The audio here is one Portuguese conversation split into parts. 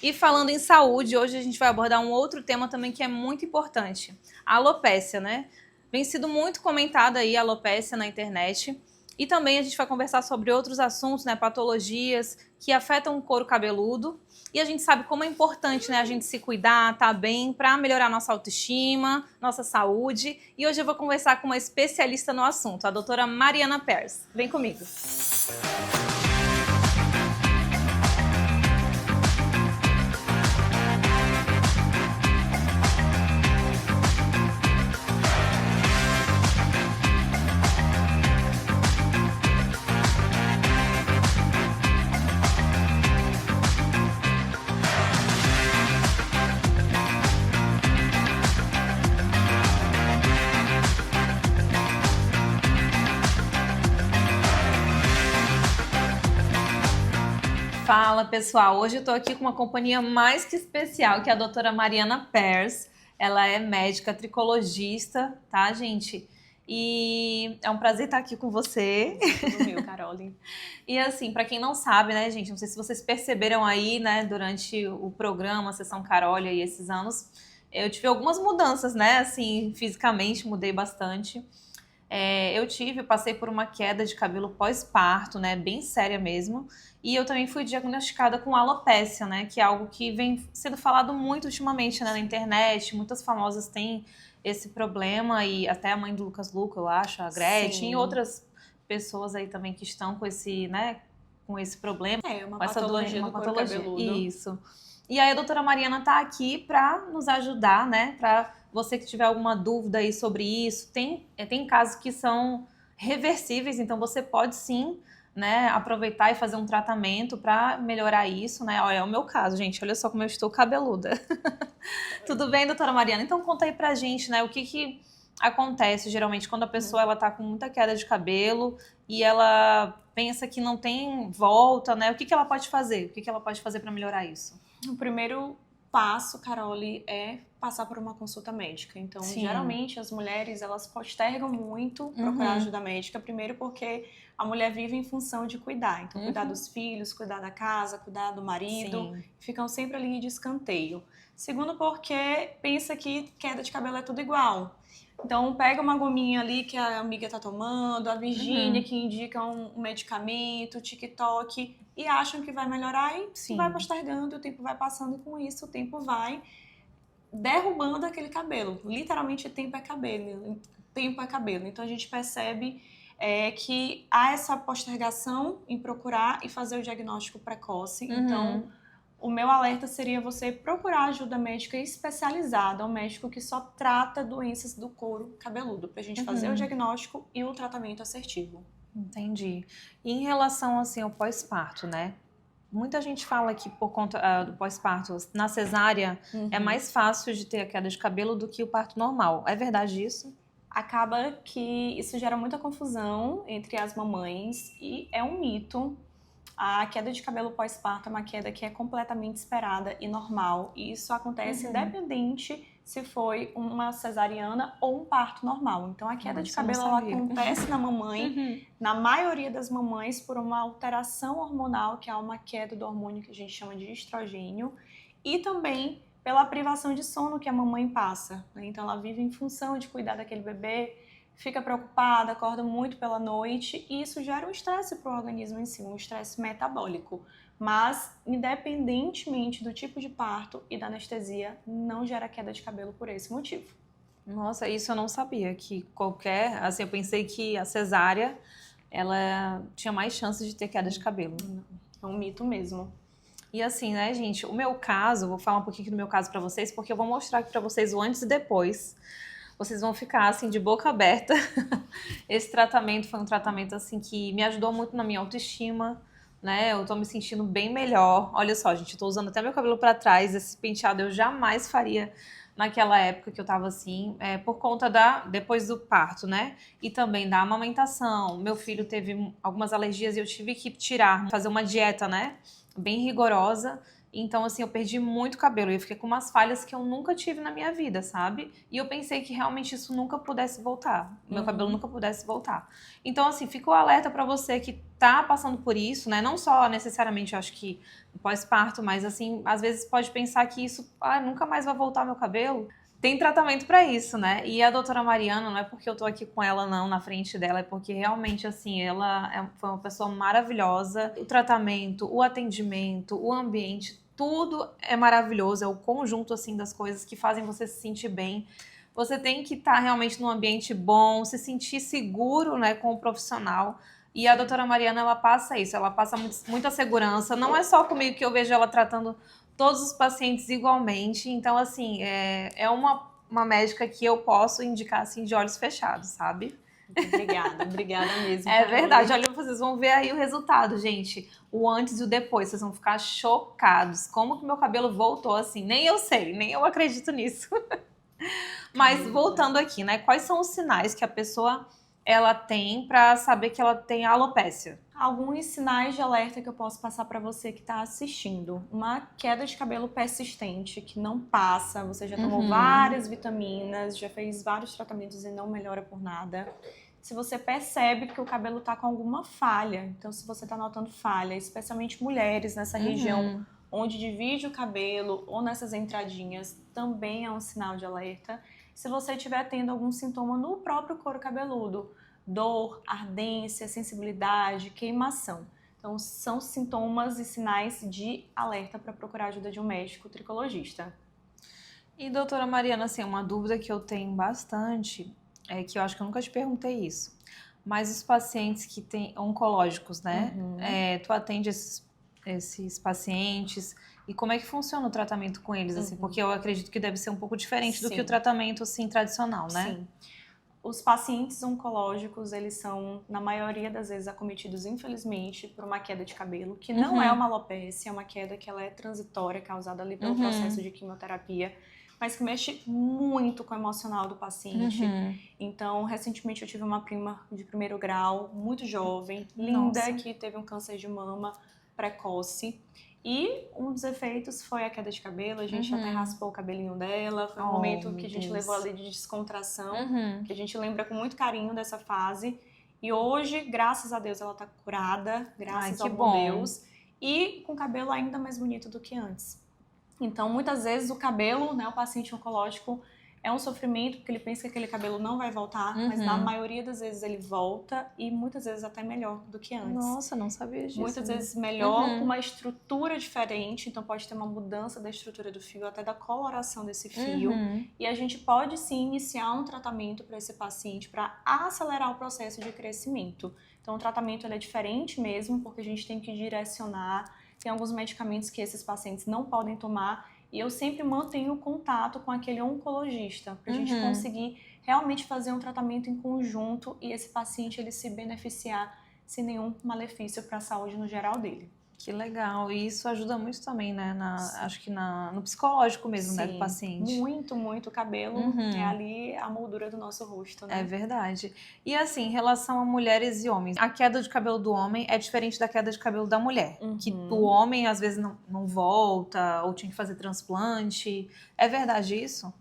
E falando em saúde, hoje a gente vai abordar um outro tema também que é muito importante, a alopécia, né? Vem sido muito comentada aí a alopécia na internet. E também a gente vai conversar sobre outros assuntos, né, patologias que afetam o couro cabeludo. E a gente sabe como é importante, né, a gente se cuidar, tá bem, para melhorar nossa autoestima, nossa saúde. E hoje eu vou conversar com uma especialista no assunto, a doutora Mariana Pearce. Vem comigo. Fala, pessoal! Hoje eu tô aqui com uma companhia mais que especial, que é a doutora Mariana Pearce. Ela é médica tricologista, tá, gente? E é um prazer estar aqui com você. Tudo meu, Carole. E assim, para quem não sabe, né, gente, não sei se vocês perceberam aí, né, durante o programa, a Sessão Carole aí esses anos, eu tive algumas mudanças, né, assim, fisicamente mudei bastante. Eu passei por uma queda de cabelo pós-parto, né, bem séria mesmo, e eu também fui diagnosticada com alopécia, né, que é algo que vem sendo falado muito ultimamente, né, na internet, muitas famosas têm esse problema, e até a mãe do Lucas Luco, eu acho, a Gretchen, Sim. e outras pessoas aí também que estão com esse, né, com esse problema. Uma com essa patologia uma do couro patologia. cabeludo. Isso. E aí a doutora Mariana tá aqui para nos ajudar, né, para você que tiver alguma dúvida aí sobre isso, tem casos que são reversíveis, então você pode sim, né, aproveitar e fazer um tratamento para melhorar isso, né? Olha, é o meu caso, gente, olha só como eu estou cabeluda. Tudo bem, doutora Mariana? Então conta aí pra gente, né, o que acontece geralmente quando a pessoa ela tá com muita queda de cabelo e ela pensa que não tem volta, né? O que ela pode fazer? O que ela pode fazer para melhorar isso? O primeiro passo, Carole, é passar por uma consulta médica. Então, Sim. geralmente, as mulheres, elas postergam muito procurar ajuda médica. Primeiro porque a mulher vive em função de cuidar. Então, cuidar dos filhos, cuidar da casa, cuidar do marido. Sim. Ficam sempre ali de escanteio. Segundo porque pensa que queda de cabelo é tudo igual. Então, pega uma gominha ali que a amiga tá tomando, a Virgínia que indica um medicamento, o TikTok, e acham que vai melhorar e Sim. vai postergando, o tempo vai passando e com isso o tempo vai derrubando aquele cabelo. Literalmente, tempo é cabelo. Tempo é cabelo. Então, a gente percebe que há essa postergação em procurar e fazer o diagnóstico precoce. Então, o meu alerta seria você procurar ajuda médica especializada, um médico que só trata doenças do couro cabeludo, pra gente fazer o diagnóstico e o tratamento assertivo. Entendi. E em relação, assim, ao pós-parto, né? Muita gente fala que por conta do pós-parto, na cesárea, é mais fácil de ter a queda de cabelo do que o parto normal. É verdade isso? Acaba que isso gera muita confusão entre as mamães e é um mito. A queda de cabelo pós-parto é uma queda que é completamente esperada e normal. E isso acontece independente se foi uma cesariana ou um parto normal. Então, a queda de cabelo ela acontece na mamãe, na maioria das mamães, por uma alteração hormonal, que é uma queda do hormônio que a gente chama de estrogênio, e também pela privação de sono que a mamãe passa. Então, ela vive em função de cuidar daquele bebê, fica preocupada, acorda muito pela noite e isso gera um estresse para o organismo em si, um estresse metabólico. Mas, independentemente do tipo de parto e da anestesia, não gera queda de cabelo por esse motivo. Nossa, isso eu não sabia, que qualquer... Assim, eu pensei que a cesárea, ela tinha mais chances de ter queda de cabelo. É um mito mesmo. E assim, né, gente, o meu caso, vou falar um pouquinho aqui do meu caso para vocês, porque eu vou mostrar aqui para vocês o antes e depois. Vocês vão ficar, assim, de boca aberta. Esse tratamento foi um tratamento, assim, que me ajudou muito na minha autoestima, né? Eu tô me sentindo bem melhor. Olha só, gente, eu tô usando até meu cabelo pra trás. Esse penteado eu jamais faria naquela época que eu tava assim, por conta depois do parto, né? E também da amamentação. Meu filho teve algumas alergias e eu tive que tirar, fazer uma dieta, né? Bem rigorosa. Então, assim, eu perdi muito cabelo. E eu fiquei com umas falhas que eu nunca tive na minha vida, sabe? E eu pensei que realmente isso nunca pudesse voltar. Meu cabelo nunca pudesse voltar. Então, assim, fica o alerta pra você que tá passando por isso, né? Não só necessariamente, eu acho que pós-parto, mas, assim, às vezes pode pensar que isso, nunca mais vai voltar meu cabelo. Tem tratamento pra isso, né? E a doutora Mariana, não é porque eu tô aqui com ela, não, na frente dela, é porque realmente, assim, ela foi uma pessoa maravilhosa. O tratamento, o atendimento, o ambiente, tudo é maravilhoso. É o conjunto, assim, das coisas que fazem você se sentir bem. Você tem que estar realmente num ambiente bom, se sentir seguro, né, com o profissional. E a doutora Mariana, ela passa isso, ela passa muita segurança. Não é só comigo que eu vejo ela tratando todos os pacientes igualmente. Então, assim, é uma médica que eu posso indicar, assim, de olhos fechados, sabe? Obrigada mesmo. É Carol. verdade. Olha, vocês vão ver aí o resultado, gente. O antes e o depois. Vocês vão ficar chocados. Como que meu cabelo voltou assim? Nem eu sei, nem eu acredito nisso. Mas voltando aqui, né? Quais são os sinais que a pessoa ela tem pra saber que ela tem alopécia? Alguns sinais de alerta que eu posso passar para você que está assistindo. Uma queda de cabelo persistente, que não passa, você já tomou várias vitaminas, já fez vários tratamentos e não melhora por nada. Se você percebe que o cabelo está com alguma falha, então se você está notando falha, especialmente mulheres nessa região onde divide o cabelo ou nessas entradinhas, também é um sinal de alerta. Se você estiver tendo algum sintoma no próprio couro cabeludo, dor, ardência, sensibilidade, queimação. Então, são sintomas e sinais de alerta para procurar ajuda de um médico tricologista. E, doutora Mariana, assim, uma dúvida que eu tenho bastante, é que eu acho que eu nunca te perguntei isso, mas os pacientes que têm oncológicos, né? Tu atende esses pacientes e como é que funciona o tratamento com eles, assim? Porque eu acredito que deve ser um pouco diferente do que o tratamento, assim, tradicional, né? Sim. Os pacientes oncológicos, eles são, na maioria das vezes, acometidos, infelizmente, por uma queda de cabelo, que não é uma alopécia, é uma queda que ela é transitória, causada ali pelo processo de quimioterapia, mas que mexe muito com o emocional do paciente. Então, recentemente eu tive uma prima de primeiro grau, muito jovem, linda, que teve um câncer de mama precoce. E um dos efeitos foi a queda de cabelo, a gente até raspou o cabelinho dela, foi um momento que a gente levou ali de descontração, que a gente lembra com muito carinho dessa fase. E hoje, graças a Deus, ela tá curada, graças ao bom Deus, e com o cabelo ainda mais bonito do que antes. Então, muitas vezes o cabelo, né, o paciente oncológico, é um sofrimento porque ele pensa que aquele cabelo não vai voltar, mas na maioria das vezes ele volta e muitas vezes até melhor do que antes. Nossa, não sabia disso. Muitas vezes melhor, com uma estrutura diferente, então pode ter uma mudança da estrutura do fio, até da coloração desse fio. E a gente pode sim iniciar um tratamento para esse paciente para acelerar o processo de crescimento. Então o tratamento ele é diferente mesmo, porque a gente tem que direcionar. Tem alguns medicamentos que esses pacientes não podem tomar. E eu sempre mantenho contato com aquele oncologista para a gente conseguir realmente fazer um tratamento em conjunto e esse paciente ele se beneficiar sem nenhum malefício para a saúde no geral dele. Que legal. E isso ajuda muito também, né? Acho que no psicológico mesmo, né? Do paciente. Muito, muito. O cabelo é ali a moldura do nosso rosto, né? É verdade. E assim, em relação a mulheres e homens, a queda de cabelo do homem é diferente da queda de cabelo da mulher. Que o homem, às vezes, não volta ou tinha que fazer transplante. É verdade isso?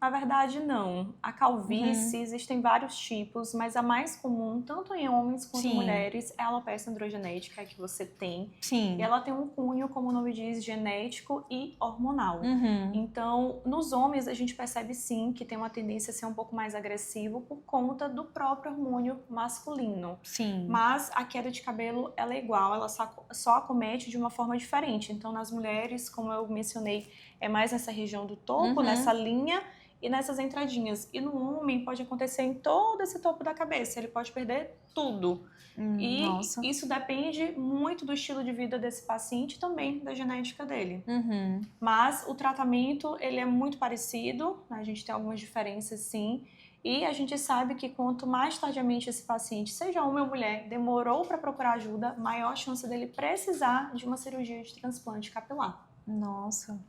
Na verdade, não. A calvície, existem vários tipos, mas a mais comum, tanto em homens quanto em mulheres, é a alopecia androgenética que você tem. Sim. E ela tem um cunho, como o nome diz, genético e hormonal. Então, nos homens, a gente percebe sim que tem uma tendência a ser um pouco mais agressivo por conta do próprio hormônio masculino. Sim. Mas a queda de cabelo, ela é igual, ela só acomete de uma forma diferente. Então, nas mulheres, como eu mencionei, é mais nessa região do topo, nessa linha, e nessas entradinhas. E no homem pode acontecer em todo esse topo da cabeça, ele pode perder tudo. E isso depende muito do estilo de vida desse paciente e também da genética dele. Mas o tratamento, ele é muito parecido, né? A gente tem algumas diferenças sim, e a gente sabe que quanto mais tardiamente esse paciente, seja homem ou mulher, demorou para procurar ajuda, maior a chance dele precisar de uma cirurgia de transplante capilar. Nossa.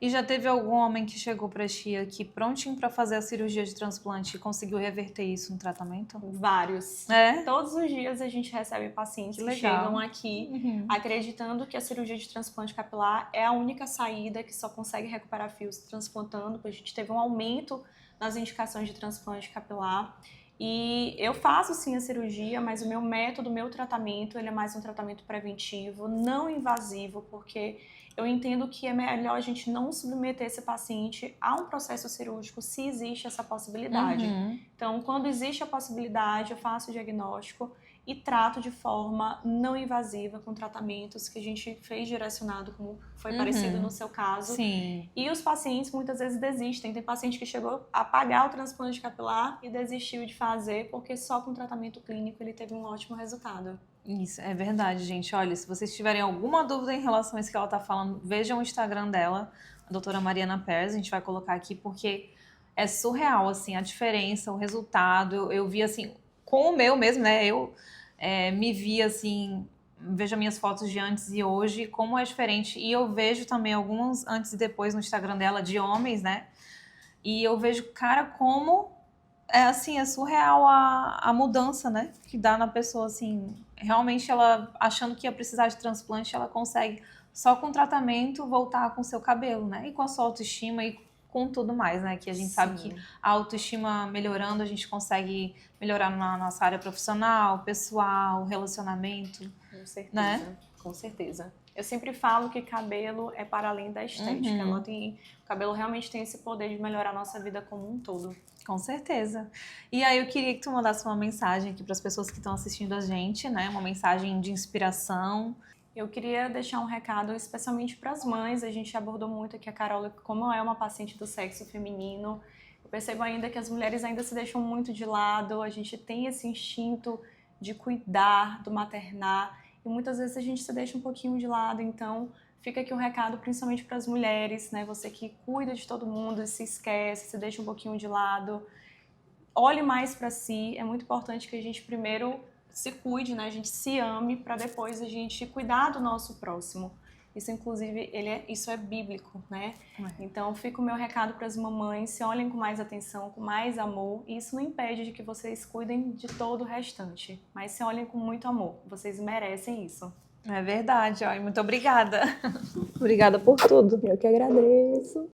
E já teve algum homem que chegou pra ti aqui prontinho pra fazer a cirurgia de transplante e conseguiu reverter isso no tratamento? Vários. É? Todos os dias a gente recebe pacientes Que que legal. chegam aqui acreditando que a cirurgia de transplante capilar é a única saída, que só consegue recuperar fios transplantando. A gente teve um aumento nas indicações de transplante capilar. E eu faço sim a cirurgia, mas o meu método, o meu tratamento, ele é mais um tratamento preventivo, não invasivo, porque eu entendo que é melhor a gente não submeter esse paciente a um processo cirúrgico se existe essa possibilidade. Então, quando existe a possibilidade, eu faço o diagnóstico e trato de forma não invasiva com tratamentos que a gente fez direcionado, como foi parecido no seu caso. Sim. E os pacientes muitas vezes desistem. Tem paciente que chegou a pagar o transplante capilar e desistiu de fazer porque só com tratamento clínico ele teve um ótimo resultado. Isso, é verdade, gente. Olha, se vocês tiverem alguma dúvida em relação a isso que ela tá falando, vejam o Instagram dela, a doutora Mariana Pérez, a gente vai colocar aqui, porque é surreal, assim, a diferença, o resultado. Eu vi, assim, com o meu mesmo, né? Eu me vi, assim, vejo minhas fotos de antes e hoje, como é diferente. E eu vejo também alguns antes e depois no Instagram dela de homens, né? E eu vejo, cara, como assim, é surreal a mudança, né? Que dá na pessoa, assim. Realmente, ela achando que ia precisar de transplante, ela consegue, só com tratamento, voltar com o seu cabelo, né? E com a sua autoestima e com tudo mais, né? Que a gente sabe que a autoestima melhorando, a gente consegue melhorar na nossa área profissional, pessoal, relacionamento. Com certeza, né? Com certeza. Eu sempre falo que cabelo é para além da estética. O cabelo realmente tem esse poder de melhorar a nossa vida como um todo. Com certeza. E aí eu queria que tu mandasse uma mensagem aqui para as pessoas que estão assistindo a gente, né? Uma mensagem de inspiração. Eu queria deixar um recado especialmente para as mães. A gente abordou muito aqui a Carola, como é uma paciente do sexo feminino. Eu percebo ainda que as mulheres ainda se deixam muito de lado. A gente tem esse instinto de cuidar, do maternar. E muitas vezes a gente se deixa um pouquinho de lado. Então, fica aqui um recado principalmente para as mulheres, né? Você que cuida de todo mundo, se esquece, se deixa um pouquinho de lado. Olhe mais para si. É muito importante que a gente primeiro se cuide, né? A gente se ame para depois a gente cuidar do nosso próximo. Isso, inclusive, isso é bíblico, né? Então, fica o meu recado para as mamães, se olhem com mais atenção, com mais amor. E isso não impede de que vocês cuidem de todo o restante, mas se olhem com muito amor. Vocês merecem isso. É verdade, ó, e muito obrigada. Obrigada por tudo. Eu que agradeço.